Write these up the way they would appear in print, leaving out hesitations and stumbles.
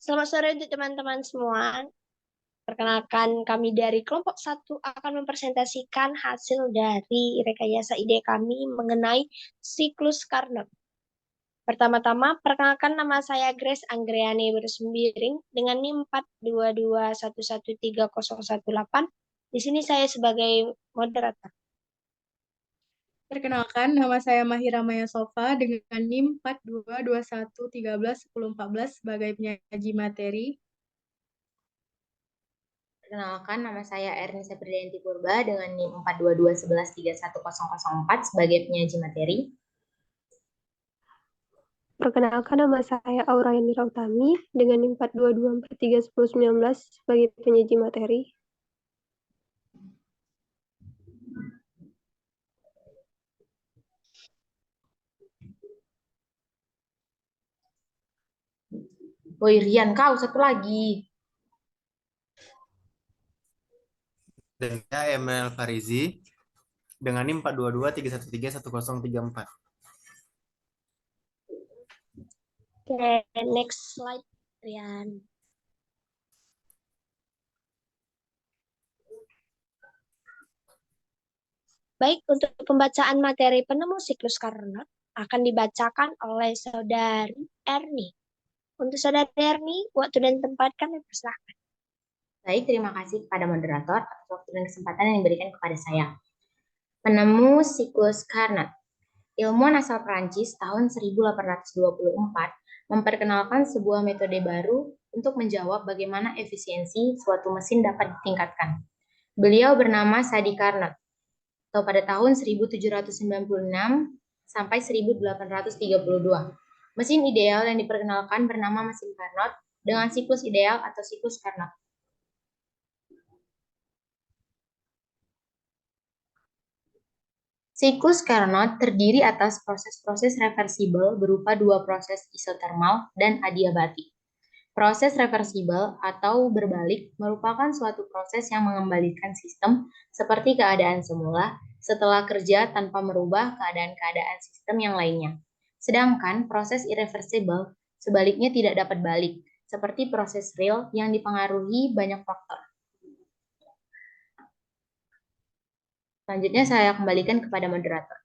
Selamat sore untuk teman-teman semua. Perkenalkan, kami dari kelompok satu akan mempresentasikan hasil dari rekayasa ide kami mengenai siklus Carnot. Pertama-tama, perkenalkan nama saya Grace Anggriani Bersembiring dengan NIM 422113018. Di sini saya sebagai moderator. Perkenalkan, nama saya Mahira Maya Sofa dengan NIM 4221131014 sebagai penyaji materi. Perkenalkan, nama saya Erni Septrianti Purba dengan NIM 422113104 sebagai penyaji materi. Perkenalkan, nama saya Aurayani Rautami dengan NIM 422431019 sebagai penyaji materi. Woi Rian, kau satu lagi. Dan saya Emil Farizi dengan NIM 42231311034. Oke, next slide, Rian. Baik, untuk pembacaan materi penemu siklus Carnot akan dibacakan oleh Saudari Erni. Untuk Saudari Erni, waktu dan tempat kami persilahkan. Baik, terima kasih kepada moderator atas waktu dan kesempatan yang diberikan kepada saya. Penemu siklus Carnot. Ilmuwan asal Prancis tahun 1824 memperkenalkan sebuah metode baru untuk menjawab bagaimana efisiensi suatu mesin dapat ditingkatkan. Beliau bernama Sadi Carnot, atau pada tahun 1796 sampai 1832. Mesin ideal yang diperkenalkan bernama mesin Carnot dengan siklus ideal atau siklus Carnot. Siklus Carnot terdiri atas proses-proses reversibel berupa dua proses isotermal dan adiabatik. Proses reversibel atau berbalik merupakan suatu proses yang mengembalikan sistem seperti keadaan semula setelah kerja tanpa merubah keadaan-keadaan sistem yang lainnya. Sedangkan proses irreversibel sebaliknya tidak dapat balik, seperti proses real yang dipengaruhi banyak faktor. Selanjutnya saya kembalikan kepada moderator.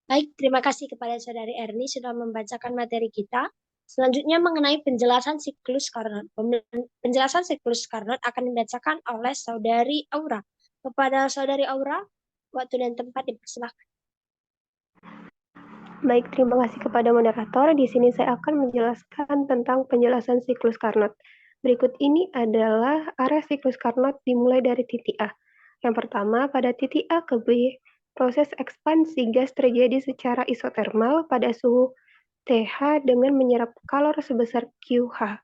Baik, terima kasih kepada Saudari Erni sudah membacakan materi kita. Selanjutnya mengenai penjelasan siklus Carnot. Penjelasan siklus Carnot akan dibacakan oleh Saudari Aura. Kepada Saudari Aura, waktu dan tempat dipersilakan. Baik, terima kasih kepada moderator. Di sini saya akan menjelaskan tentang penjelasan siklus Carnot. Berikut ini adalah area siklus Carnot dimulai dari titik A. Yang pertama, pada titik A ke B, proses ekspansi gas terjadi secara isotermal pada suhu TH dengan menyerap kalor sebesar QH.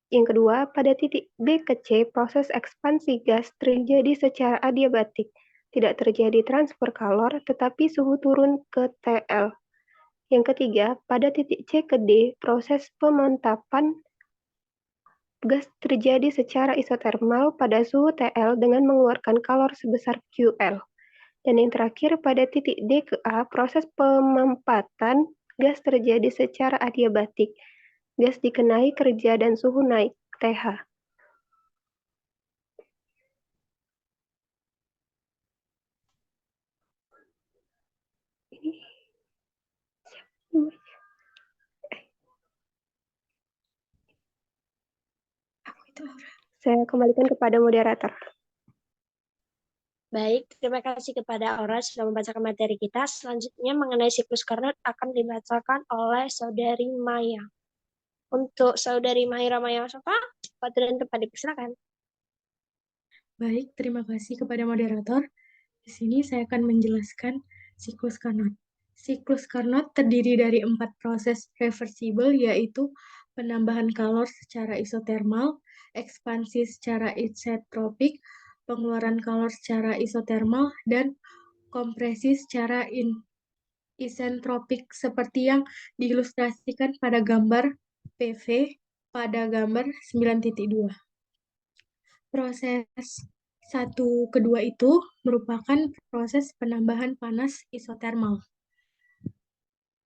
Yang kedua, pada titik B ke C, proses ekspansi gas terjadi secara adiabatik. Tidak terjadi transfer kalor, tetapi suhu turun ke TL. Yang ketiga, pada titik C ke D, proses pemantapan gas terjadi secara isotermal pada suhu TL dengan mengeluarkan kalor sebesar QL. Dan yang terakhir, pada titik D ke A, proses pemampatan gas terjadi secara adiabatik. Gas dikenai kerja dan suhu naik, TH. Saya kembalikan kepada moderator. Baik, terima kasih kepada Aura sudah membacakan materi kita. Selanjutnya mengenai siklus Carnot akan dibacakan oleh Saudari Maya. Untuk Saudari Mahira Maya Sofa, waktu dan tempat dipersilakan. Baik, terima kasih kepada moderator. Di sini saya akan menjelaskan siklus Carnot. Siklus Carnot terdiri dari 4 proses reversibel, yaitu penambahan kalor secara isotermal, ekspansi secara isentropik, pengeluaran kalor secara isotermal, dan kompresi secara isentropik seperti yang diilustrasikan pada gambar PV pada gambar 9.2. Proses satu kedua itu merupakan proses penambahan panas isotermal.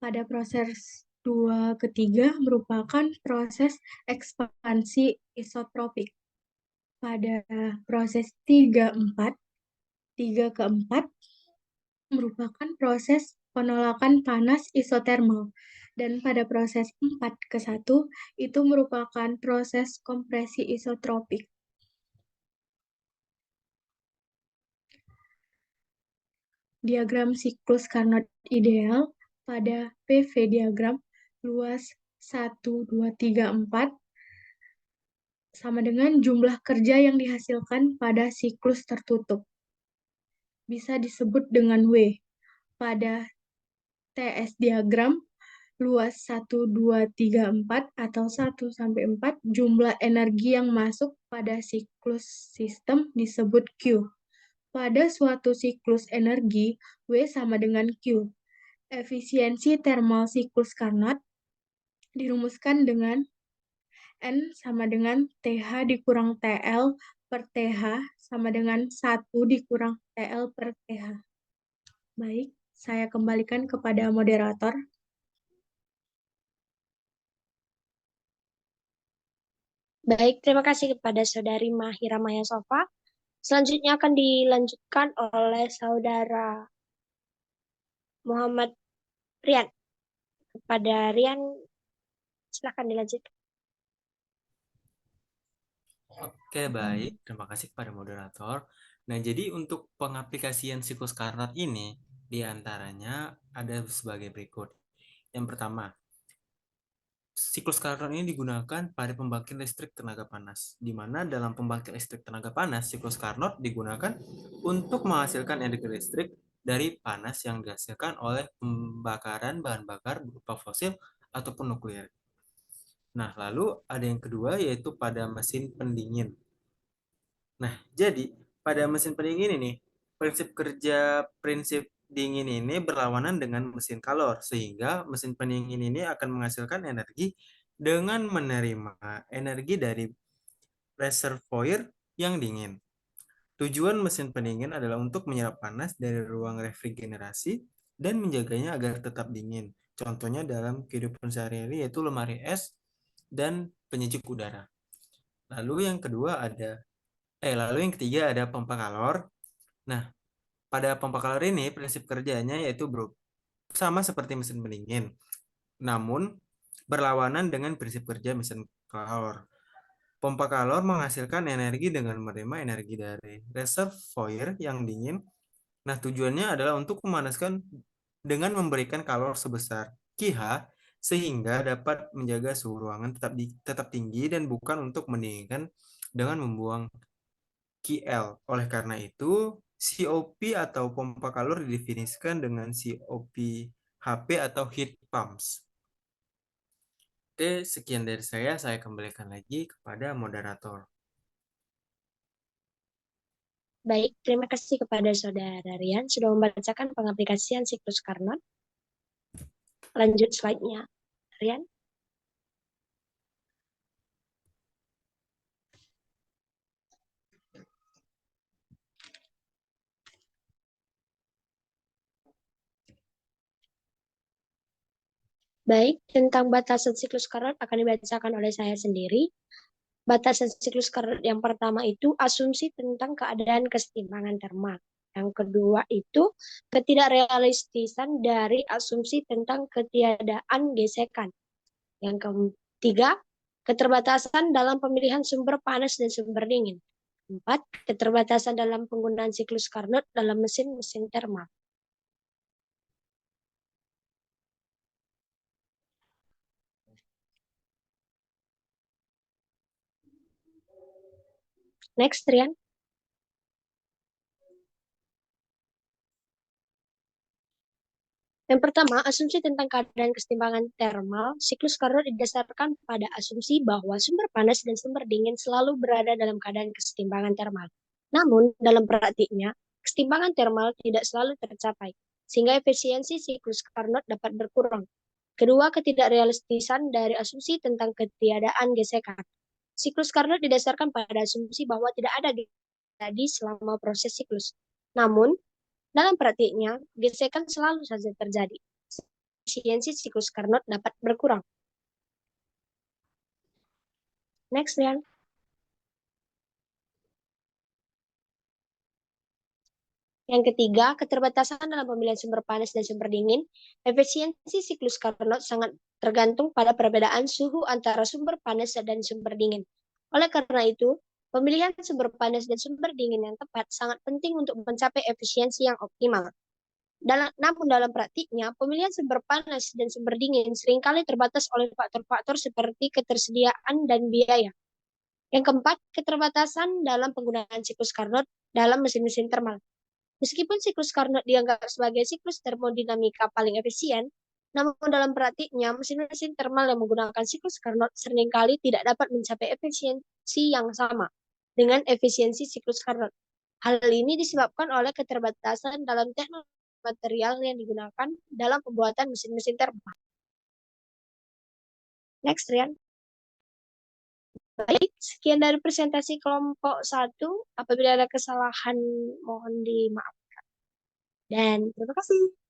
Pada proses 2 ke 3 merupakan proses ekspansi isotropik. Pada proses 3 ke 4 merupakan proses penolakan panas isotermal. Dan pada proses 4 ke 1 itu merupakan proses kompresi isotropik. Diagram siklus Carnot ideal pada PV diagram luas 1, 2, 3, 4 sama dengan jumlah kerja yang dihasilkan pada siklus tertutup. Bisa disebut dengan W. Pada TS diagram luas 1, 2, 3, 4 atau 1 sampai 4 jumlah energi yang masuk pada siklus sistem disebut Q. Pada suatu siklus energi, W sama dengan Q. Efisiensi thermal siklus Carnot dirumuskan dengan N sama dengan TH dikurang TL per TH sama dengan 1 dikurang TL per TH. Baik, saya kembalikan kepada moderator. Baik, terima kasih kepada Saudari Mahira Maya Sofa. Selanjutnya akan dilanjutkan oleh Saudara Muhammad Rian. Kepada Rian, silakan dilanjutkan. Oke, baik. Terima kasih kepada moderator. Nah, jadi untuk pengaplikasian siklus Carnot ini, diantaranya ada sebagai berikut. Yang pertama, siklus Carnot ini digunakan pada pembangkit listrik tenaga panas, di mana dalam pembangkit listrik tenaga panas, siklus Carnot digunakan untuk menghasilkan energi listrik dari panas yang dihasilkan oleh pembakaran bahan bakar berupa fosil ataupun nuklir. Nah, lalu ada yang kedua yaitu pada mesin pendingin. Nah, jadi pada mesin pendingin ini, prinsip dingin ini berlawanan dengan mesin kalor, sehingga mesin pendingin ini akan menghasilkan energi dengan menerima energi dari reservoir yang dingin. Tujuan mesin pendingin adalah untuk menyerap panas dari ruang refrigerasi dan menjaganya agar tetap dingin. Contohnya dalam kehidupan sehari-hari yaitu lemari es dan penyejuk udara. Lalu yang ketiga ada pompa kalor. Nah, pada pompa kalor ini prinsip kerjanya yaitu sama seperti mesin pendingin, namun berlawanan dengan prinsip kerja mesin kalor. Pompa kalor menghasilkan energi dengan menerima energi dari reservoir yang dingin. Nah, tujuannya adalah untuk memanaskan dengan memberikan kalor sebesar QH sehingga dapat menjaga suhu ruangan tetap tinggi dan bukan untuk mendinginkan dengan membuang QL. Oleh karena itu, COP atau pompa kalor didefinisikan dengan COP HP atau heat pumps. Oke, sekian dari saya kembalikan lagi kepada moderator. Baik, terima kasih kepada Saudara Rian sudah membacakan pengaplikasian siklus Carnot. Lanjut slide-nya, Rian. Baik, tentang batasan siklus Carnot akan dibacakan oleh saya sendiri. Batasan siklus Carnot yang pertama itu asumsi tentang keadaan kesetimbangan termal. Yang kedua itu ketidakrealistisan dari asumsi tentang ketiadaan gesekan. Yang ketiga, keterbatasan dalam pemilihan sumber panas dan sumber dingin. 4. Keterbatasan dalam penggunaan siklus Carnot dalam mesin-mesin termal. Next, Rian. Yang pertama, asumsi tentang keadaan kesetimbangan termal. Siklus Carnot didasarkan pada asumsi bahwa sumber panas dan sumber dingin selalu berada dalam keadaan kesetimbangan termal. Namun, dalam praktiknya, kesetimbangan termal tidak selalu tercapai, sehingga efisiensi siklus Carnot dapat berkurang. Kedua, ketidakrealistisan dari asumsi tentang ketiadaan gesekan. Siklus Carnot didasarkan pada asumsi bahwa tidak ada terjadi selama proses siklus. Namun, dalam praktiknya, gesekan selalu saja terjadi, efisiensi siklus Carnot dapat berkurang. Next, Rian. Yang ketiga, keterbatasan dalam pemilihan sumber panas dan sumber dingin. Efisiensi siklus Carnot sangat tergantung pada perbedaan suhu antara sumber panas dan sumber dingin. Oleh karena itu, pemilihan sumber panas dan sumber dingin yang tepat sangat penting untuk mencapai efisiensi yang optimal. Namun dalam praktiknya, pemilihan sumber panas dan sumber dingin seringkali terbatas oleh faktor-faktor seperti ketersediaan dan biaya. Yang keempat, keterbatasan dalam penggunaan siklus Carnot dalam mesin-mesin termal. Meskipun siklus Carnot dianggap sebagai siklus termodinamika paling efisien, namun dalam praktiknya mesin-mesin termal yang menggunakan siklus Carnot seringkali tidak dapat mencapai efisiensi yang sama dengan efisiensi siklus Carnot. Hal ini disebabkan oleh keterbatasan dalam teknologi material yang digunakan dalam pembuatan mesin-mesin termal. Next, Rian. Baik, sekian dari presentasi kelompok 1. Apabila ada kesalahan, mohon dimaafkan. Dan terima kasih.